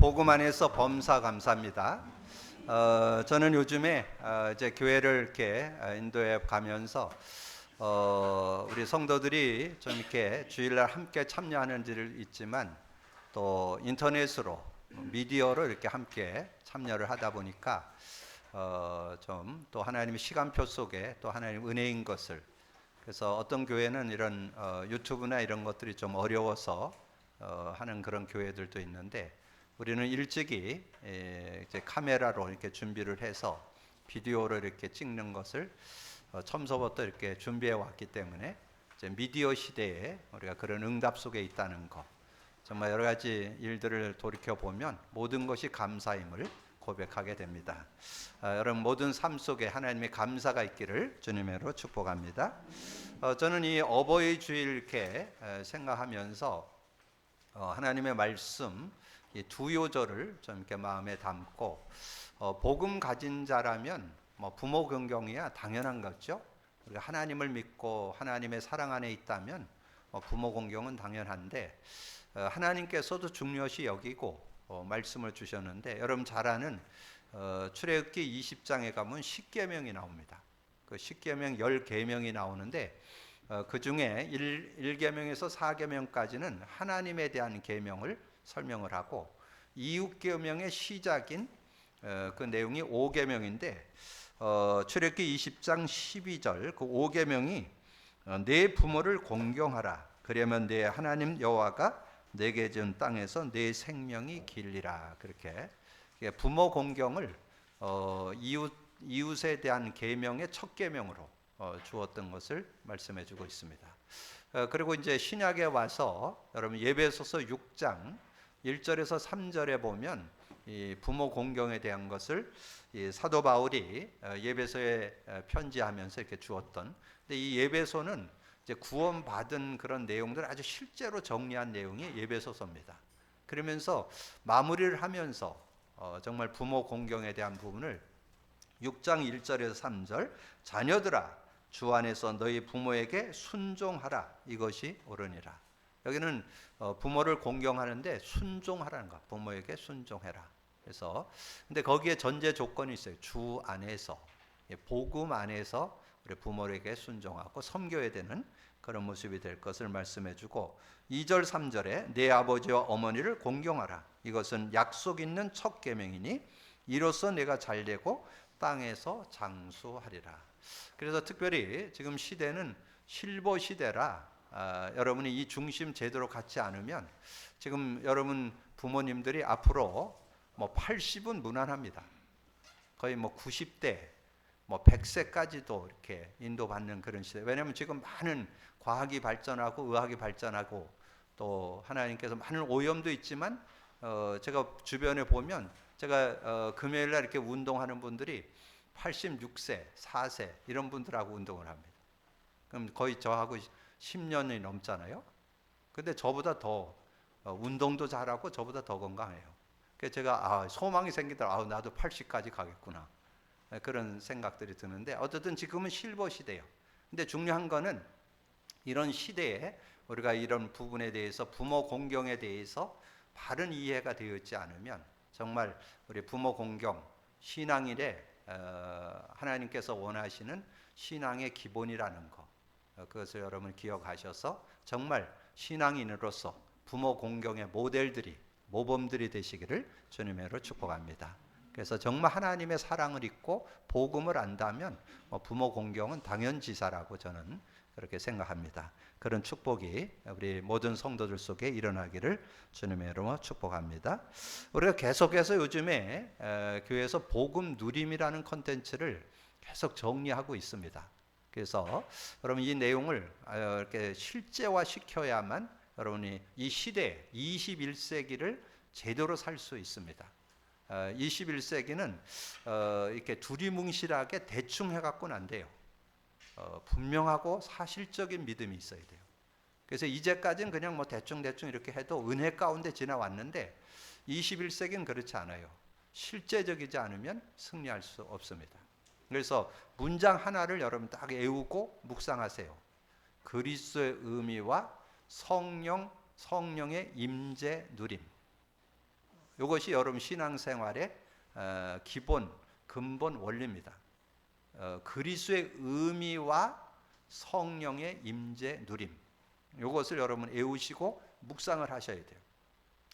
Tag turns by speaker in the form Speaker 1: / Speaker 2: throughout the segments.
Speaker 1: 복음 안에서 범사 감사합니다. 저는 요즘에 이제 교회를 이렇게 인도에 가면서 우리 성도들이 좀 이렇게 주일날 함께 참여하는 일 있지만 또 인터넷으로 미디어로 이렇게 함께 참여를 하다 보니까 좀 또 하나님의 시간표 속에 또 하나님 은혜인 것을, 그래서 어떤 교회는 이런 유튜브나 이런 것들이 좀 어려워서 하는 그런 교회들도 있는데, 우리는 일찍이 이제 카메라로 이렇게 준비를 해서 비디오를 이렇게 찍는 것을 처음서부터 이렇게 준비해 왔기 때문에 이제 미디어 시대에 우리가 그런 응답 속에 있다는 것, 정말 여러 가지 일들을 돌이켜 보면 모든 것이 감사임을 고백하게 됩니다. 여러분 모든 삶 속에 하나님의 감사가 있기를 주님으로 축복합니다. 저는 이 어버이 주일 이렇게 생각하면서 하나님의 말씀 이 두 요절을 좀 이렇게 마음에 담고, 복음 가진 자라면 뭐 부모 긍경이야 당연한 거죠. 우리가 하나님을 믿고 하나님의 사랑 안에 있다면 부모 공경은 당연한데, 하나님께서도 중요시 여기고 말씀을 주셨는데, 여러분 잘 아는 출애굽기 20장에 가면 10계명이 나옵니다. 그 10계명 10계명이 나오는데 그 중에 1계명에서 4계명까지는 하나님에 대한 계명을 설명을 하고, 이웃계명의 시작인 그 내용이 5계명인데 출애굽기 20장 12절 그 5계명이 내 부모를 공경하라, 그러면 내 하나님 여호와가 내게 준 땅에서 내 생명이 길리라. 그렇게 부모 공경을 이웃에 대한 계명의 첫 계명으로 주었던 것을 말씀해 주고 있습니다. 그리고 이제 신약에 와서 여러분 예배소서 6장 1절에서 3절에 보면 이 부모 공경에 대한 것을 이 사도 바울이 예배소에 편지하면서 이렇게 주었던, 근데 이 예배소는 이제 구원받은 그런 내용들 아주 실제로 정리한 내용이 예배소서입니다. 그러면서 마무리를 하면서 정말 부모 공경에 대한 부분을 6장 1절에서 3절, 자녀들아 주 안에서 너희 부모에게 순종하라, 이것이 옳으니라. 여기는 부모를 공경하는데 순종하라는 것, 부모에게 순종해라. 그래서 근데 거기에 전제 조건이 있어요. 주 안에서, 복음 안에서 우리 부모에게 순종하고 섬겨야 되는 그런 모습이 될 것을 말씀해 주고, 2절 3절에 내 아버지와 어머니를 공경하라, 이것은 약속 있는 첫 계명이니 이로써 내가 잘되고 땅에서 장수하리라. 그래서 특별히 지금 시대는 실버 시대라 여러분이 이 중심 제대로 갖지 않으면 지금 여러분 부모님들이 앞으로 뭐 80은 무난합니다. 거의 뭐 90대 뭐 100세까지도 이렇게 인도받는 그런 시대. 왜냐하면 지금 많은 과학이 발전하고 의학이 발전하고 또 하나님께서 많은 오염도 있지만 제가 주변에 보면 제가 금요일 날 이렇게 운동하는 분들이 86세, 4세 이런 분들하고 운동을 합니다. 그럼 거의 저하고 10년이 넘잖아요. 근데 저보다 더 운동도 잘하고 저보다 더 건강해요. 그래서 제가 소망이 생기더라고요. 나도 80까지 가겠구나. 그런 생각들이 드는데, 어쨌든 지금은 실버 시대예요. 근데 중요한 거는 이런 시대에 우리가 이런 부분에 대해서 부모 공경에 대해서 바른 이해가 되어 있지 않으면 정말 우리 부모 공경, 신앙일에 하나님께서 원하시는 신앙의 기본이라는 것, 그것을 여러분 기억하셔서 정말 신앙인으로서 부모 공경의 모델들이, 모범들이 되시기를 주님으로 축복합니다. 그래서 정말 하나님의 사랑을 잊고 복음을 안다면 부모 공경은 당연지사라고 저는 그렇게 생각합니다. 그런 축복이 우리 모든 성도들 속에 일어나기를 주님의 이름으로 축복합니다. 우리가 계속해서 요즘에 교회에서 복음 누림이라는 콘텐츠를 계속 정리하고 있습니다. 그래서 여러분 이 내용을 이렇게 실제화 시켜야만 여러분이 이 시대 21세기를 제대로 살 수 있습니다. 21세기는 이렇게 두리뭉실하게 대충 해갖고는 안 돼요. 분명하고 사실적인 믿음이 있어야 돼요. 그래서 이제까지는 그냥 뭐 대충 이렇게 해도 은혜 가운데 지나왔는데 21세기는 그렇지 않아요. 실제적이지 않으면 승리할 수 없습니다. 그래서 문장 하나를 여러분 딱 외우고 묵상하세요. 그리스도의 의미와 성령의 임재 누림. 이것이 여러분 신앙생활의 기본 근본 원리입니다. 그리스도의 의미와 성령의 임재 누림, 이것을 여러분 애우시고 묵상을 하셔야 돼요.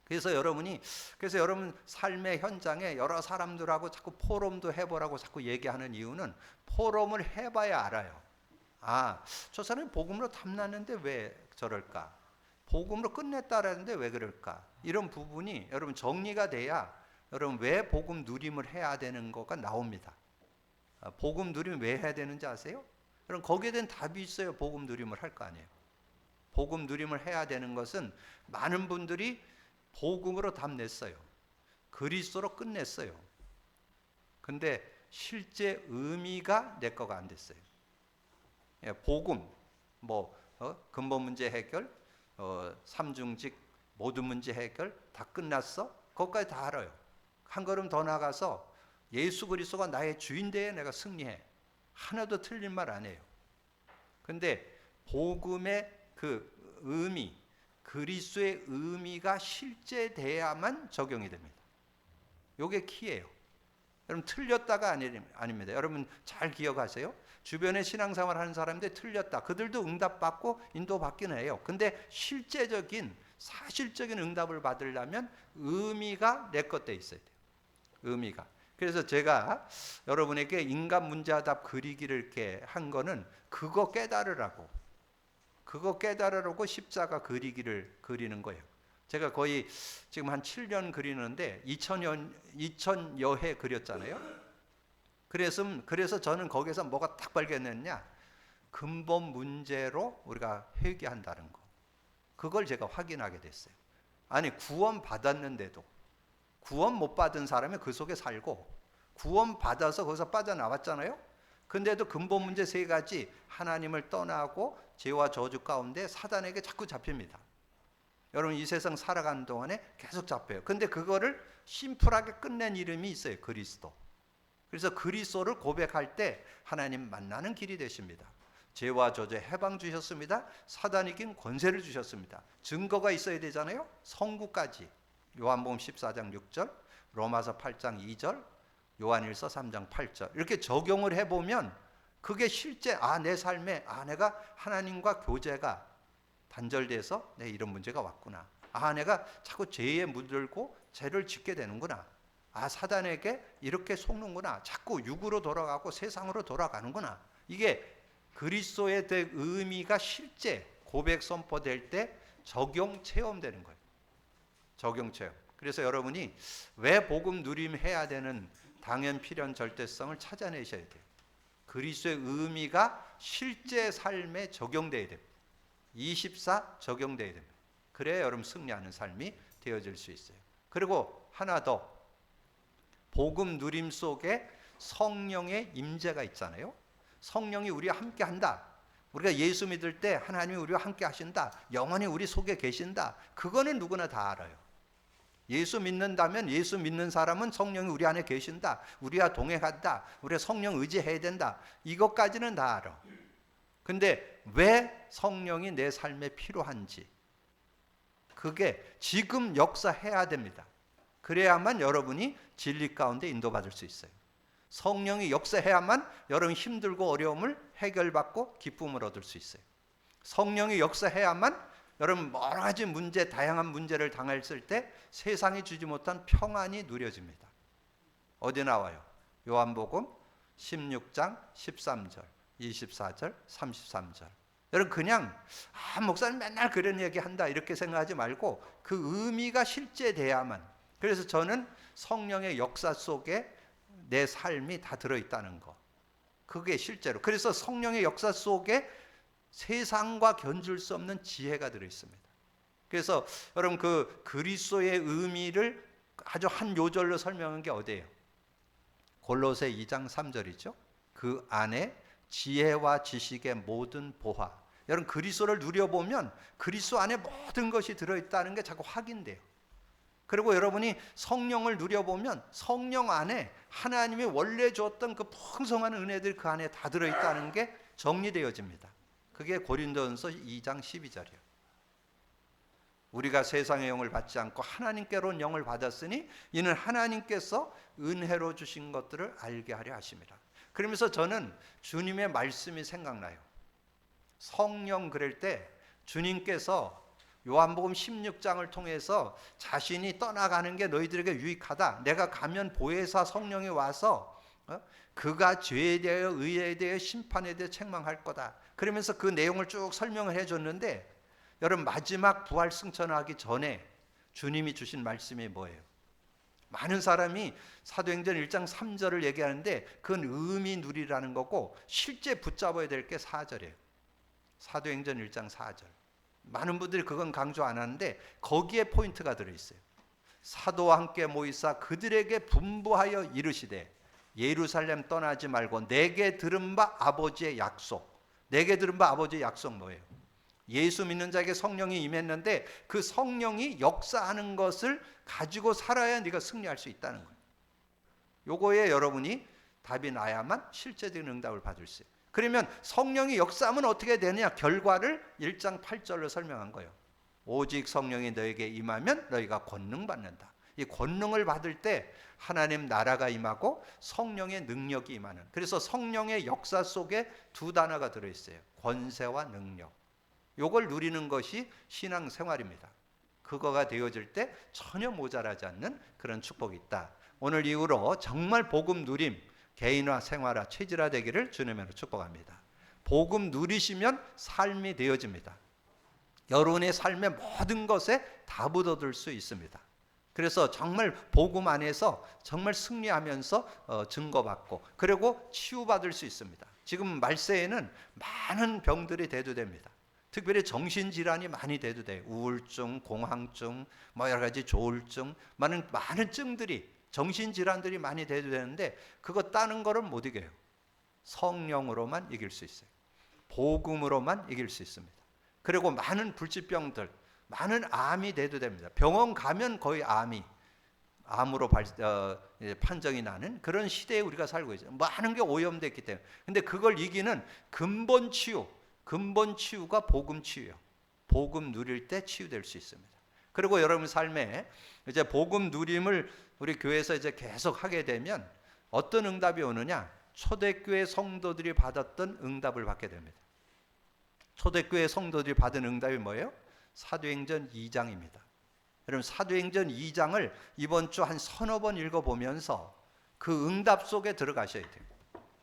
Speaker 1: 그래서 여러분 삶의 현장에 여러 사람들하고 자꾸 포럼도 해보라고 자꾸 얘기하는 이유는 포럼을 해봐야 알아요. 저 사람이 복음으로 탐났는데 왜 저럴까? 복음으로 끝냈다라는데 왜 그럴까? 이런 부분이 여러분 정리가 돼야 여러분 왜 복음 누림을 해야 되는 거가 나옵니다. 복음 누림 왜 해야 되는지 아세요? 여러분 거기에 대한 답이 있어요. 복음 누림을 할 거 아니에요. 복음 누림을 해야 되는 것은 많은 분들이 복음으로 답 냈어요. 그리스도로 끝냈어요. 근데 실제 의미가 내 거가 안 됐어요. 복음, 근본 문제 해결, 삼중직 모든 문제 해결 다 끝났어? 그것까지 다 알아요. 한 걸음 더 나가서 예수 그리스도가 나의 주인되에 내가 승리해. 하나도 틀린 말 안 해요. 근데 복음의 그 의미, 그리스도의 의미가 실제돼야만 적용이 됩니다. 이게 키예요. 여러분 틀렸다가 아닙니다. 여러분 잘 기억하세요. 주변에 신앙생활 하는 사람들 틀렸다. 그들도 응답받고 인도받기는 해요. 근데 실제적인 사실적인 응답을 받으려면 의미가 내 것 돼 있어야 돼요. 의미가. 그래서 제가 여러분에게 인간 문제답 그리기를 이렇게 한 거는 그거 깨달으라고 십자가 그리기를 그리는 거예요. 제가 거의 지금 한 7년 그리는데 2000여 회 그렸잖아요. 그래서 저는 거기서 뭐가 딱 발견했냐? 근본 문제로 우리가 회개한다는 거. 그걸 제가 확인하게 됐어요. 아니 구원 받았는데도 구원 못 받은 사람이 그 속에 살고 구원 받아서 거기서 빠져나왔잖아요. 근데도 근본 문제 세 가지, 하나님을 떠나고 죄와 저주 가운데 사단에게 자꾸 잡힙니다. 여러분 이 세상 살아가는 동안에 계속 잡혀요. 근데 그거를 심플하게 끝낸 이름이 있어요. 그리스도. 그래서 그리스도를 고백할 때 하나님 만나는 길이 되십니다. 죄와 저주에 해방 주셨습니다. 사단 이긴 권세를 주셨습니다. 증거가 있어야 되잖아요. 성구까지. 요한복음 14장 6절, 로마서 8장 2절, 요한일서 3장 8절 이렇게 적용을 해보면 그게 실제 내 삶에 내가 하나님과 교제가 단절돼서 내 이런 문제가 왔구나. 내가 자꾸 죄에 물들고 죄를 짓게 되는구나. 사단에게 이렇게 속는구나. 자꾸 육으로 돌아가고 세상으로 돌아가는구나. 이게 그리스도의 의미가 실제 고백 선포될 때 적용 체험되는 거예요. 적용 체험. 그래서 여러분이 왜 복음 누림해야 되는 당연 필연 절대성을 찾아내셔야 돼요. 그리스도의 의미가 실제 삶에 적용돼야 됩니다. 24 적용돼야 됩니다. 그래야 여러분 승리하는 삶이 되어질 수 있어요. 그리고 하나 더, 복음 누림 속에 성령의 임재가 있잖아요. 성령이 우리와 함께 한다. 우리가 예수 믿을 때 하나님이 우리와 함께 하신다. 영원히 우리 속에 계신다. 그거는 누구나 다 알아요. 예수 믿는다면 예수 믿는 사람은 성령이 우리 안에 계신다. 우리와 동행한다. 우리가 성령 의지해야 된다. 이것까지는 다 알아. 근데 왜 성령이 내 삶에 필요한지 그게 지금 역사해야 됩니다. 그래야만 여러분이 진리 가운데 인도받을 수 있어요. 성령이 역사해야만 여러분 힘들고 어려움을 해결받고 기쁨을 얻을 수 있어요. 성령이 역사해야만 여러분 여러 가지 문제, 다양한 문제를 당했을 때 세상이 주지 못한 평안이 누려집니다. 어디 나와요? 요한복음 16장 13절, 24절, 33절. 여러분 그냥 목사님 맨날 그런 얘기 한다 이렇게 생각하지 말고 그 의미가 실제돼야만. 그래서 저는 성령의 역사 속에 내 삶이 다 들어있다는 거. 그게 실제로. 그래서 성령의 역사 속에 세상과 견줄 수 없는 지혜가 들어있습니다. 그래서 여러분 그 그리스도의 의미를 아주 한 요절로 설명한 게 어디예요? 골로새 2장 3절이죠. 그 안에 지혜와 지식의 모든 보화. 여러분 그리스도를 누려보면 그리스도 안에 모든 것이 들어있다는 게 자꾸 확인돼요. 그리고 여러분이 성령을 누려보면 성령 안에 하나님이 원래 주었던 그 풍성한 은혜들 그 안에 다 들어있다는 게 정리되어집니다. 그게 고린도전서 2장 12절이에요. 우리가 세상의 영을 받지 않고 하나님께로 온 영을 받았으니 이는 하나님께서 은혜로 주신 것들을 알게 하려 하심이라. 그러면서 저는 주님의 말씀이 생각나요. 성령 그럴 때 주님께서 요한복음 16장을 통해서 자신이 떠나가는 게 너희들에게 유익하다. 내가 가면 보혜사 성령이 와서 그가 죄에 대하여 의에 대하여 심판에 대해 책망할 거다. 그러면서 그 내용을 쭉 설명을 해줬는데 여러분 마지막 부활 승천하기 전에 주님이 주신 말씀이 뭐예요? 많은 사람이 사도행전 1장 3절을 얘기하는데 그건 의미 누리라는 거고 실제 붙잡아야 될 게 4절이에요. 사도행전 1장 4절. 많은 분들이 그건 강조 안 하는데 거기에 포인트가 들어있어요. 사도와 함께 모이사 그들에게 분부하여 이르시되 예루살렘 떠나지 말고 내게 들은 바 아버지의 약속. 내게 들은 바 아버지의 약속 뭐예요? 예수 믿는 자에게 성령이 임했는데 그 성령이 역사하는 것을 가지고 살아야 네가 승리할 수 있다는 거예요. 요거에 여러분이 답이 나야만 실제적인 응답을 받을 수 있어요. 그러면 성령이 역사하면 어떻게 되느냐? 결과를 1장 8절로 설명한 거예요. 오직 성령이 너에게 임하면 너희가 권능 받는다. 이 권능을 받을 때 하나님 나라가 임하고 성령의 능력이 임하는. 그래서 성령의 역사 속에 두 단어가 들어있어요. 권세와 능력. 요걸 누리는 것이 신앙생활입니다. 그거가 되어질 때 전혀 모자라지 않는 그런 축복이 있다. 오늘 이후로 정말 복음 누림, 개인화, 생활화, 체질화 되기를 주님으로 축복합니다. 복음 누리시면 삶이 되어집니다. 여러분의 삶의 모든 것에 다 묻어둘 수 있습니다. 그래서 정말 복음 안에서 정말 승리하면서 증거받고 그리고 치유받을 수 있습니다. 지금 말세에는 많은 병들이 대두됩니다. 특별히 정신질환이 많이 대두돼요. 우울증, 공황증, 여러 가지 조울증, 많은 증들이 정신질환들이 많이 대두되는데 그거 따는 거는 못 이겨요. 성령으로만 이길 수 있어요. 복음으로만 이길 수 있습니다. 그리고 많은 불치병들, 많은 암이 대두됩니다. 병원 가면 거의 암으로 판정이 나는 그런 시대에 우리가 살고 있어요. 많은 게 오염됐기 때문에. 근데 그걸 이기는 근본 치유가 복음 치유예요. 복음 누릴 때 치유될 수 있습니다. 그리고 여러분 삶에 이제 복음 누림을 우리 교회에서 이제 계속 하게 되면 어떤 응답이 오느냐? 초대교회 성도들이 받았던 응답을 받게 됩니다. 초대교회 성도들이 받은 응답이 뭐예요? 사도행전 2장입니다. 여러분 사도행전 2장을 이번 주 한 서너 번 읽어보면서 그 응답 속에 들어가셔야 돼요.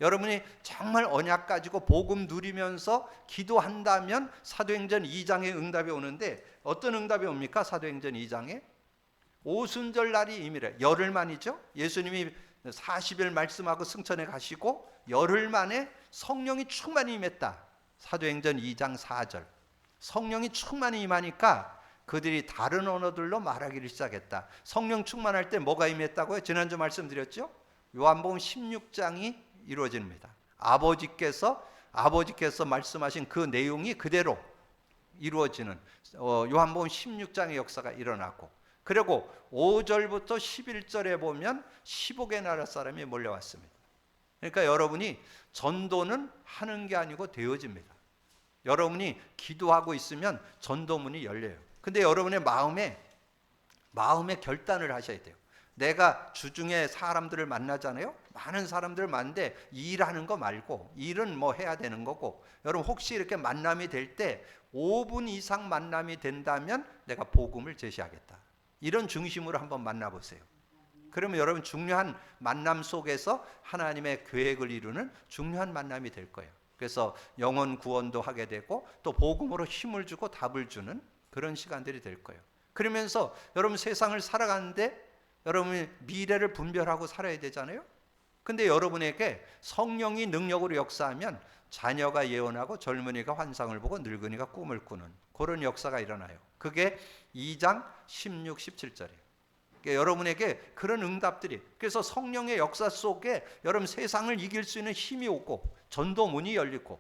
Speaker 1: 여러분이 정말 언약 가지고 복음 누리면서 기도한다면 사도행전 2장의 응답이 오는데 어떤 응답이 옵니까? 사도행전 2장에 오순절 날이 임이래. 열흘 만이죠. 예수님이 40일 말씀하고 승천해 가시고 열흘 만에 성령이 충만히 임했다. 사도행전 2장 4절. 성령이 충만히 임하니까 그들이 다른 언어들로 말하기를 시작했다. 성령 충만할 때 뭐가 임했다고요? 지난주 말씀드렸죠. 요한복음 16장이 이루어집니다. 아버지께서 말씀하신 그 내용이 그대로 이루어지는 요한복음 16장의 역사가 일어나고 그리고 5절부터 11절에 보면 15개 나라 사람이 몰려왔습니다. 그러니까 여러분이 전도는 하는 게 아니고 되어집니다. 여러분이 기도하고 있으면 전도문이 열려요. 근데 여러분의 마음에 결단을 하셔야 돼요. 내가 주중에 사람들을 만나잖아요. 많은 사람들을 만나는데 일하는 거 말고 일은 뭐 해야 되는 거고 여러분 혹시 이렇게 만남이 될 때 5분 이상 만남이 된다면 내가 복음을 제시하겠다. 이런 중심으로 한번 만나보세요. 그러면 여러분 중요한 만남 속에서 하나님의 계획을 이루는 중요한 만남이 될 거예요. 그래서 영혼 구원도 하게 되고 또 복음으로 힘을 주고 답을 주는 그런 시간들이 될 거예요. 그러면서 여러분 세상을 살아가는데 여러분이 미래를 분별하고 살아야 되잖아요. 근데 여러분에게 성령이 능력으로 역사하면 자녀가 예언하고 젊은이가 환상을 보고 늙은이가 꿈을 꾸는 그런 역사가 일어나요. 그게 2장 16, 17절이에요. 그러니까 여러분에게 그런 응답들이 그래서 성령의 역사 속에 여러분 세상을 이길 수 있는 힘이 오고 전도문이 열리고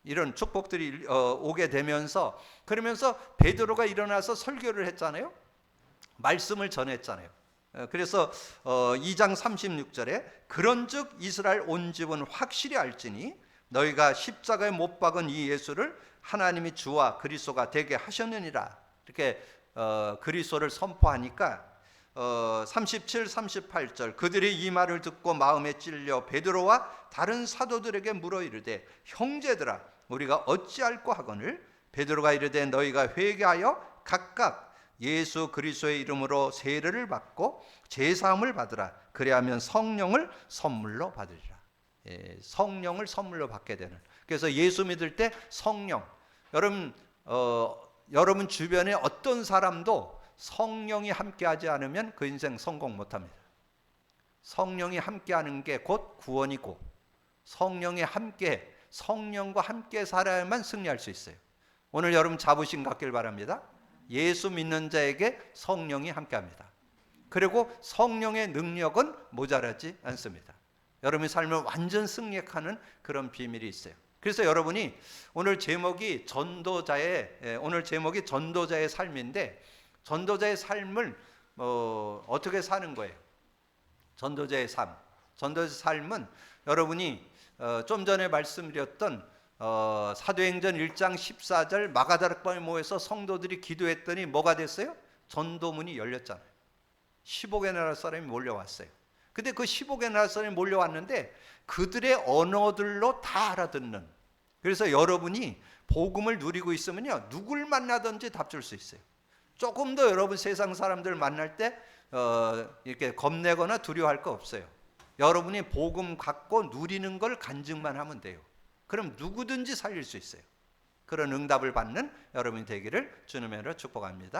Speaker 1: 이런 축복들이 오게 되면서 그러면서 베드로가 일어나서 설교를 했잖아요. 말씀을 전했잖아요. 그래서 2장 36절에 그런즉 이스라엘 온 집은 확실히 알지니 너희가 십자가에 못 박은 이 예수를 하나님이 주와 그리스도가 되게 하셨느니라. 이렇게 그리스도를 선포하니까 37, 38절 그들이 이 말을 듣고 마음에 찔려 베드로와 다른 사도들에게 물어 이르되 형제들아 우리가 어찌할꼬 하거늘 베드로가 이르되 너희가 회개하여 각각 예수 그리스도의 이름으로 세례를 받고 제사함을 받으라 그리하면 성령을 선물로 받으리라. 성령을 선물로 받게 되는. 그래서 예수 믿을 때 성령, 여러분 주변에 어떤 사람도 성령이 함께하지 않으면 그 인생 성공 못합니다. 성령이 함께하는 게 곧 구원이고 성령과 함께 살아야만 승리할 수 있어요. 오늘 여러분 자부심 갖길 바랍니다. 예수 믿는 자에게 성령이 함께합니다. 그리고 성령의 능력은 모자라지 않습니다. 여러분의 삶을 완전 승리하는 그런 비밀이 있어요. 그래서 여러분이 오늘 제목이 전도자의 삶인데 전도자의 삶을 어떻게 사는 거예요? 전도자의 삶은 여러분이 좀 전에 말씀드렸던 사도행전 1장 14절 마가다락방에 모여서 성도들이 기도했더니 뭐가 됐어요? 전도문이 열렸잖아요. 15개 나라 사람이 몰려왔어요. 근데 그 15개 나라 사람이 몰려왔는데 그들의 언어들로 다 알아듣는. 그래서 여러분이 복음을 누리고 있으면요 누굴 만나든지 답 줄 수 있어요. 조금 더 여러분 세상 사람들 만날 때 이렇게 겁내거나 두려워할 거 없어요. 여러분이 복음 갖고 누리는 걸 간증만 하면 돼요. 그럼 누구든지 살릴 수 있어요. 그런 응답을 받는 여러분이 되기를 주님으로 축복합니다.